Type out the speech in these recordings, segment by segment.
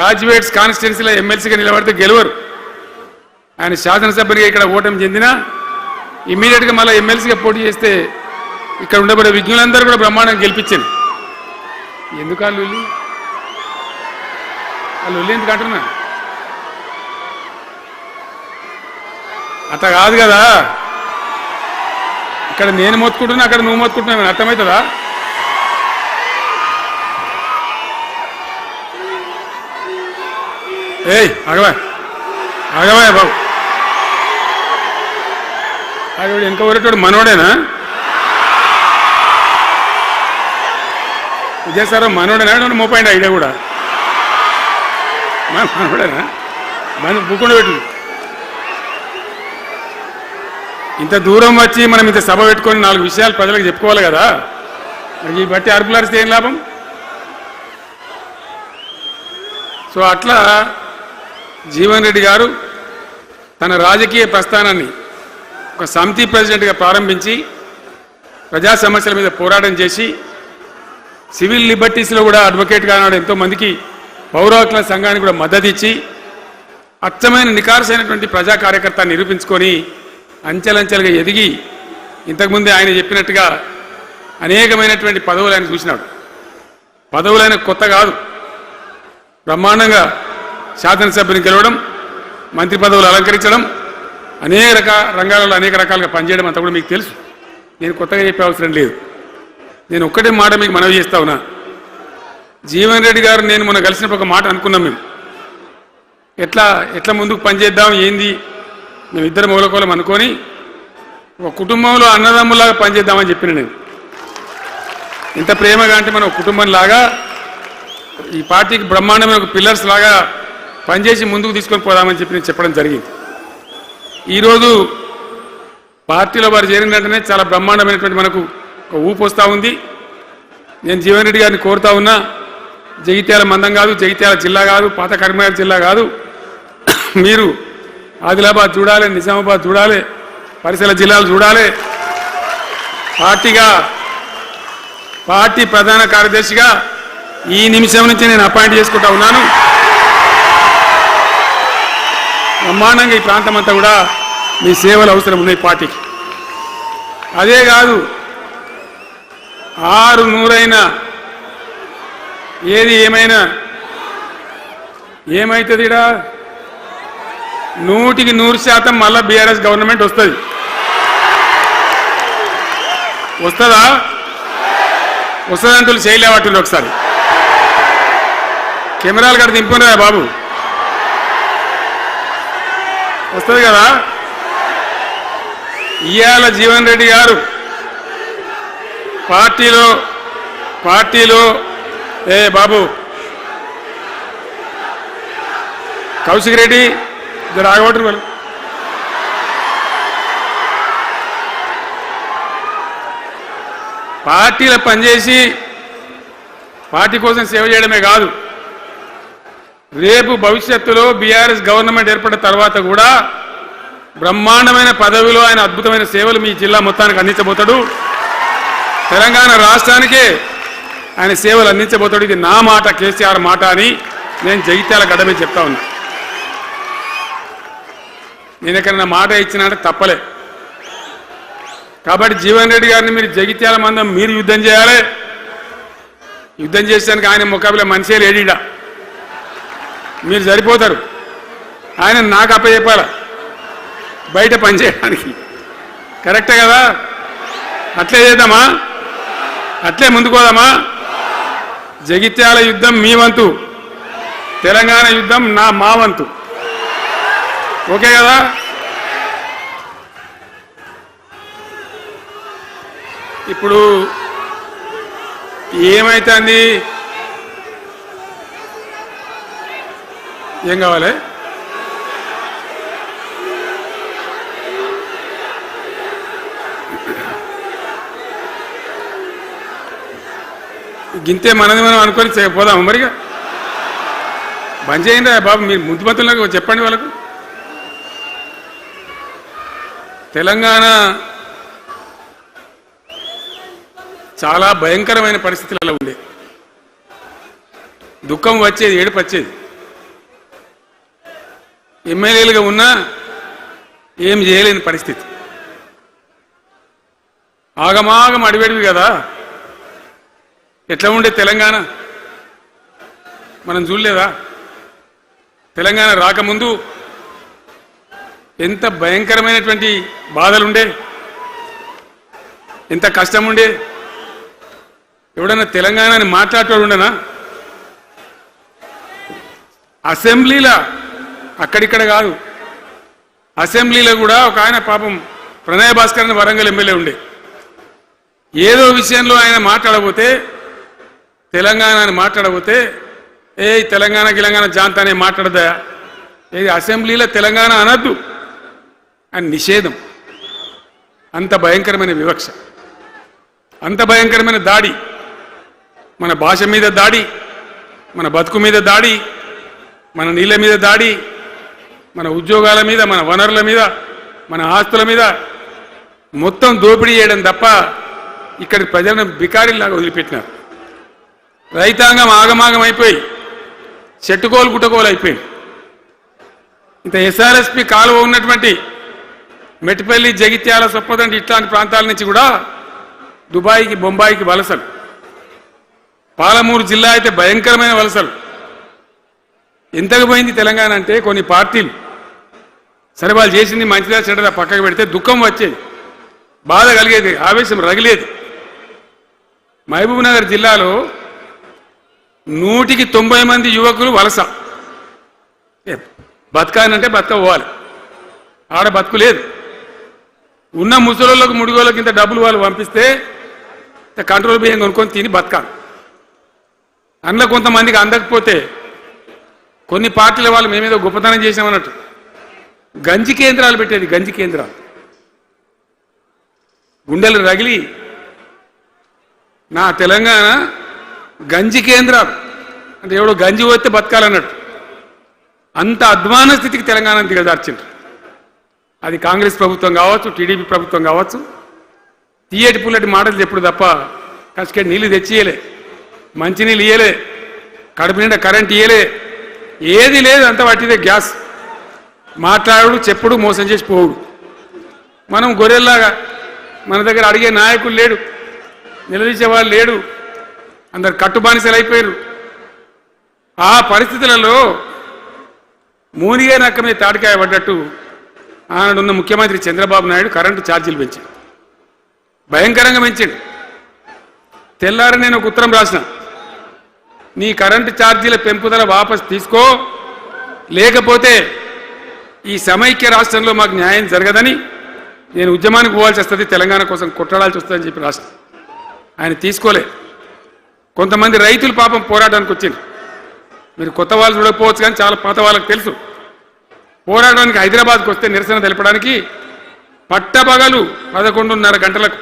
Graduates కాన్స్టిట్యున్సీలో ఎమ్మెల్సీగా నిలబడితే గెలవరు. ఆయన శాసనసభ్యునిగా ఇక్కడ ఓటమి చెందినా ఇమ్మీడియట్గా మళ్ళీ ఎమ్మెల్సీగా పోటీ చేస్తే ఇక్కడ ఉండబడే విజ్ఞులందరూ కూడా బ్రహ్మాండంగా గెలిపించారు. ఎందుకు ఆ లొల్లి ఎందుకు అంటున్నా? అట్లా కాదు కదా, ఇక్కడ నేను మొత్తుకుంటున్నా అక్కడ నువ్వు మొత్తుకుంటున్నావు, అర్థమవుతుందా? ఏయ్ ఆగవా బాబు, ఆగవాడు వెనక ఊరేటోడు మనోడేనా? విజయసారావు మనోడేనా? మోపాయింట్ ఐడియా కూడా మనోడేనా? బుక్కుండా పెట్టు. ఇంత దూరం వచ్చి మనం ఇంత సభ పెట్టుకొని 4 విషయాలు ప్రజలకు చెప్పుకోవాలి కదా, మరి ఈ బట్టి అరుపులారిస్తే ఏం లాభం? సో అట్లా జీవన్ రెడ్డి గారు తన రాజకీయ ప్రస్థానాన్ని ఒక సమితి ప్రెసిడెంట్గా ప్రారంభించి ప్రజా సమస్యల మీద పోరాటం చేసి సివిల్ లిబర్టీస్లో కూడా అడ్వకేట్గా ఆనాడు ఎంతోమందికి పౌర హక్కుల సంఘానికి కూడా మద్దతు ఇచ్చి అచ్చమైన నికార్సైనటువంటి ప్రజా కార్యకర్త నిరూపించుకొని అంచెలంచెలుగా ఎదిగి ఇంతకుముందే ఆయన చెప్పినట్టుగా అనేకమైనటువంటి పదవులు ఆయన చూసినాడు. పదవులైన కొత్త కాదు, బ్రహ్మాండంగా శాసనసభ్యుని గెలవడం, మంత్రి పదవులు అలంకరించడం, అనేక రంగాలలో అనేక రకాలుగా పనిచేయడం అంతా కూడా మీకు తెలుసు. నేను కొత్తగా చెప్పే అవసరం లేదు. నేను ఒక్కటే మాట మీకు మనవి చేస్తా ఉన్నా. జీవన్ రెడ్డి గారు నేను మొన్న కలిసినప్పుడు ఒక మాట అనుకున్నాం. మేము ఎట్లా ముందుకు పనిచేద్దాం ఏంది, మేము ఇద్దరు మూలకోలం అనుకొని ఒక కుటుంబంలో అన్నదమ్ములాగా పనిచేద్దామని చెప్పిన నేను. ఇంత ప్రేమగా అంటే మనం కుటుంబంలాగా ఈ పార్టీకి బ్రహ్మాండమైన ఒక పిల్లర్స్ లాగా పనిచేసి ముందుకు తీసుకొని పోదామని చెప్పి నేను చెప్పడం జరిగింది. ఈరోజు పార్టీలో వారు చేరిన వెంటనే చాలా బ్రహ్మాండమైనటువంటి మనకు ఒక ఊపు వస్తూ ఉంది. నేను జీవన్ రెడ్డి గారిని కోరుతా ఉన్నా, జగిత్యాల మందం కాదు, జగిత్యాల జిల్లా కాదు, పాత కరీంనగర్ జిల్లా కాదు, మీరు ఆదిలాబాద్ చూడాలి, నిజామాబాద్ చూడాలి, పరిసర జిల్లాలు చూడాలి. పార్టీ ప్రధాన కార్యదర్శిగా ఈ నిమిషం నుంచి నేను అపాయింట్ చేసుకుంటా ఉన్నాను. బ్రహ్మాండంగా ఈ ప్రాంతం అంతా కూడా మీ సేవలు అవసరం ఉన్నాయి పార్టీకి. అదే కాదు, 600 ఏది ఏమైనా ఏమవుతుంది, 100కి 100% మళ్ళా బీఆర్ఎస్ గవర్నమెంట్ వస్తుంది. వస్తుందా? వస్తుందంటూ చేయలేవట్టుంది. ఒకసారి కెమెరాలు కడ దింపుకున్నారా బాబు? వస్తుంది కదా. ఇవాళ జీవన్ రెడ్డి గారు పార్టీలో బాబు కౌశిక్ రెడ్డి రాగబట్టు వాళ్ళు పార్టీలో పనిచేసి పార్టీ కోసం సేవ చేయడమే కాదు, రేపు భవిష్యత్తులో బీఆర్ఎస్ గవర్నమెంట్ ఏర్పడిన తర్వాత కూడా బ్రహ్మాండమైన పదవిలో ఆయన అద్భుతమైన సేవలు మీ జిల్లా మొత్తానికి అందించబోతాడు. తెలంగాణ రాష్ట్రానికే ఆయన సేవలు అందించబోతాడు. ఇది నా మాట, కేసీఆర్ మాట అని నేను జగిత్యాల గడ్డ మీద చెప్తా ఉన్నా. నేను ఎక్కడన్నా మాట ఇచ్చినంటే తప్పలే. కాబట్టి జీవన్ రెడ్డి గారిని మీరు జగిత్యాల మందం మీరు యుద్ధం చేయాలి. యుద్ధం చేసేదానికి ఆయన ముఖాబిలా మనిషే లేడీడా, మీరు సరిపోతారు. ఆయన నాకు అప్పచెప్పాల బయట పనిచేయడానికి. కరెక్టే కదా? అట్లే చేద్దామా? అట్లే ముందుకోదామా? జగిత్యాల యుద్ధం మీ వంతు, తెలంగాణ యుద్ధం మా వంతు. ఓకే కదా? ఇప్పుడు ఏమైతుంది? ఏం కావాలి? గింతే మనది మనం అనుకొని పోదాము. మరిగా బంద్ చేయండి బాబు, మీరు ముద్దుమతులకు చెప్పండి వాళ్ళకు. తెలంగాణ చాలా భయంకరమైన పరిస్థితులలో ఉండే, దుఃఖం వచ్చేది, ఏడుపు వచ్చేది. ఎమ్మెల్యేలుగా ఉన్నా ఏం చేయలేని పరిస్థితి. ఆగమాగం అడివేడివి కదా. ఎట్లా ఉండే తెలంగాణ మనం చూడలేదా? తెలంగాణ రాకముందు ఎంత భయంకరమైనటువంటి బాధలుండే, ఎంత కష్టం ఉండే. ఎవడన్నా తెలంగాణని మాట్లాడేవాడు ఉండనా? అసెంబ్లీలో అక్కడిక్కడ కాదు, అసెంబ్లీలో కూడా ఒక ఆయన పాపం ప్రణయ్ భాస్కర్ అని వరంగల్ ఎమ్మెల్యే ఉండే, ఏదో విషయంలో ఆయన మాట్లాడబోతే, తెలంగాణని మాట్లాడబోతే తెలంగాణ గిలంగాణ జాంతానే మాట్లాడదా, ఏది అసెంబ్లీలో తెలంగాణ అనద్దు అని నిషేధం. అంత భయంకరమైన వివక్ష, అంత భయంకరమైన దాడి, మన భాష మీద దాడి, మన బతుకు మీద దాడి, మన నీళ్ళ మీద దాడి, మన ఉద్యోగాల మీద, మన వనరుల మీద, మన ఆస్తుల మీద మొత్తం దోపిడీ చేయడం తప్ప ఇక్కడి ప్రజలను బికారీలాగా వదిలిపెట్టినారు. రైతాంగం ఆగమాగం అయిపోయి చెట్టుకోలు గుట్టకోలు అయిపోయింది. ఇంత ఎస్ఆర్ఎస్పి కాలువ ఉన్నటువంటి మెట్టిపల్లి, జగిత్యాల, సొప్పదండి ఇట్లాంటి ప్రాంతాల నుంచి కూడా దుబాయ్కి, బొంబాయికి వలసలు. పాలమూరు జిల్లా అయితే భయంకరమైన వలసలు. ఎంతకు పోయింది తెలంగాణ అంటే, కొన్ని పార్టీలు సరే వాళ్ళు చేసింది మంచిదా చెడ్డదా పక్కకు పెడితే దుఃఖం వచ్చేది, బాధ కలిగేది, ఆవేశం రగిలేది. మహబూబ్ నగర్ జిల్లాలో 100కి 90 మంది యువకులు వలస. బతకానంటే బతకపోవాలి, ఆడ బతుకు లేదు. ఉన్న ముసలోళ్ళకు ముడిగోళ్ళకి ఇంత డబ్బులు వాళ్ళు పంపిస్తే కంట్రోల్ బియ్యం కొనుక్కొని తిని బతకాలి. అందులో కొంతమందికి అందకపోతే కొన్ని పార్టీల వాళ్ళు మేమేదో గొప్పతనం చేసామన్నట్టు గంజి కేంద్రాలు పెట్టేది. గంజి కేంద్రాలు గుండెలు రగిలి, నా తెలంగాణ గంజి కేంద్రాలు అంటే ఎవడో గంజి పోతే బతకాలన్నట్టు అంత అధ్వాన స్థితికి తెలంగాణ దిగజార్చిండ్రు. అది కాంగ్రెస్ ప్రభుత్వం కావచ్చు, టీడీపీ ప్రభుత్వం కావచ్చు. తీయటి పుల్లటి మాటలు చెప్పుడు తప్ప కష్ట నీళ్ళు తెచ్చియలే, మంచినీళ్ళు ఇయ్యలే, కడుపు నిండా కరెంట్ ఇయ్యలే, ఏది లేదు. అంత వాటిదే గ్యాస్. మాట్లాడు, చెప్పుడు, మోసం చేసి పోవుడు. మనం గొర్రెల్లాగా మన దగ్గర అడిగే నాయకులు లేడు, నిలదీసేవాళ్ళు లేడు, అందరు కట్టుబానిసలు అయిపోయారు. ఆ పరిస్థితులలో మూనిగా నక్క మీద తాటికాయ పడ్డట్టు ఆనాడున్న ముఖ్యమంత్రి చంద్రబాబు నాయుడు కరెంటు ఛార్జీలు పెంచాడు, భయంకరంగా పెంచాడు. తెల్లారి నేను ఒక ఉత్తరం రాసిన, నీ కరెంటు ఛార్జీల పెంపుదల వాపసు తీసుకో, లేకపోతే ఈ సమైక్య రాష్ట్రంలో మాకు న్యాయం జరగదని నేను ఉద్యమానికి పోవాల్సి వస్తుంది, తెలంగాణ కోసం కొట్లాడాల్సి వస్తుందని చెప్పి రాష్ట్రం. ఆయన తీసుకోలే. కొంతమంది రైతులు పాపం పోరాటానికి వచ్చింది. మీరు కొత్త వాళ్ళు చూడకపోవచ్చు కానీ చాలా పాత వాళ్ళకి తెలుసు. పోరాటానికి హైదరాబాద్కి వస్తే నిరసన తెలపడానికి పట్టపగలు 11:30 గంటలకు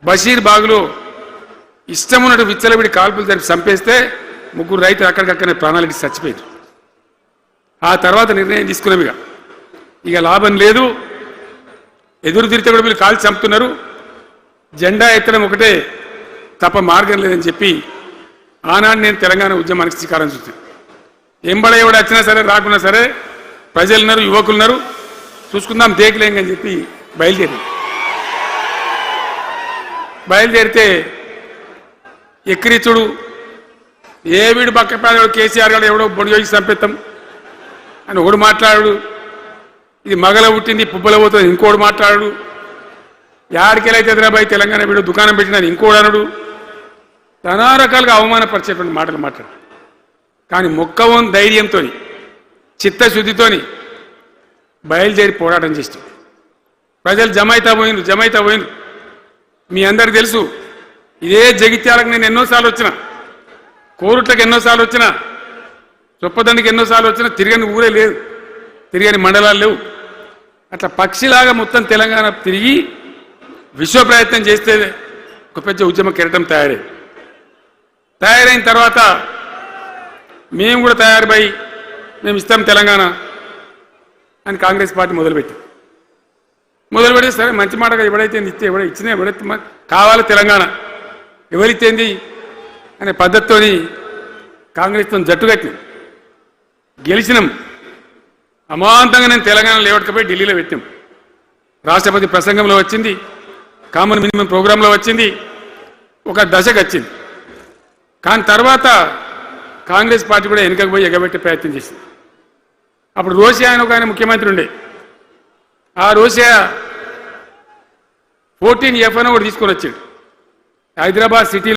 బషీర్ బాగులో ఇష్టం ఉన్నట్టు విచ్చలవిడి కాల్పులు జరిపి చంపేస్తే 3 రైతులు అక్కడికక్కడనే ప్రాణాలకి చచ్చిపోయారు. ఆ తర్వాత నిర్ణయం తీసుకున్నవిగా ఇక లాభం లేదు, ఎదురు తిరిగితే కూడా వీళ్ళు కాల్చి చంపుతున్నారు, జెండా ఎత్తడం ఒకటే తప్ప మార్గం లేదని చెప్పి ఆనాడు నేను తెలంగాణ ఉద్యమానికి శ్రీకారం చుట్టాను. ఎంబడ ఎవడు వచ్చినా సరే రాకున్నా సరే ప్రజలున్నారు, యువకులున్నారు, చూసుకుందాం దేకలేం అని చెప్పి బయలుదేరితే ఎక్కిరిచుడు, ఏ వీడు పక్కపేద కేసీఆర్ గారు ఎవడో బొడి చేసి చంపేస్తాం అని ఒకడు మాట్లాడు, ఇది మగల పుట్టింది పుబ్బల పోతుంది ఇంకోడు మాట్లాడు, యాడికెళ్ళైతే హైదరాబాద్ తెలంగాణ వీడు దుకాణం పెట్టినది ఇంకోడు అనడు, నానా రకాలుగా అవమానపరిచేటువంటి మాటలు మాట్లాడు. కానీ మొక్కవం ధైర్యంతో, చిత్తశుద్ధితో బయలుదేరి పోరాటం చేస్తూ ప్రజలు జమైతా పోయిన. మీ అందరికి తెలుసు, ఇదే జగిత్యాలకు నేను ఎన్నోసార్లు వచ్చిన, కోరుట్లకు ఎన్నోసార్లు వచ్చిన, చొప్పదండికి ఎన్నోసార్లు వచ్చినా తిరగని ఊరే లేదు, తిరగని మండలాలు లేవు. అట్లా పక్షిలాగా మొత్తం తెలంగాణ తిరిగి విశ్వ ప్రయత్నం చేస్తే ఒక పెద్ద ఉద్యమ కిరటం తయారైన తర్వాత మేము కూడా తయారుపై మేము ఇస్తాం తెలంగాణ అని కాంగ్రెస్ పార్టీ మొదలుపెట్టి సరే మంచి మాటగా ఎవడైతే ఇస్తే ఎవడైతే కావాలి తెలంగాణ ఎవరితేంది అనే పద్ధతితో కాంగ్రెస్తో జట్టు కట్టినాం, గెలిచినాం. అమాంతంగా నేను తెలంగాణ లేవట్టుకపోయి ఢిల్లీలో పెట్టాం. రాష్ట్రపతి ప్రసంగంలో వచ్చింది, కామన్ మినిమం ప్రోగ్రాంలో వచ్చింది, ఒక దశకు వచ్చింది. కానీ తర్వాత కాంగ్రెస్ పార్టీ కూడా వెనుకకు పోయి ఎగబెట్టే ప్రయత్నం చేసింది. అప్పుడు రోసియా అని ఒక ఆయన ముఖ్యమంత్రి ఉండే. ఆ రోసియా 14F అని ఒకటి తీసుకొని వచ్చాడు. హైదరాబాద్ సిటీ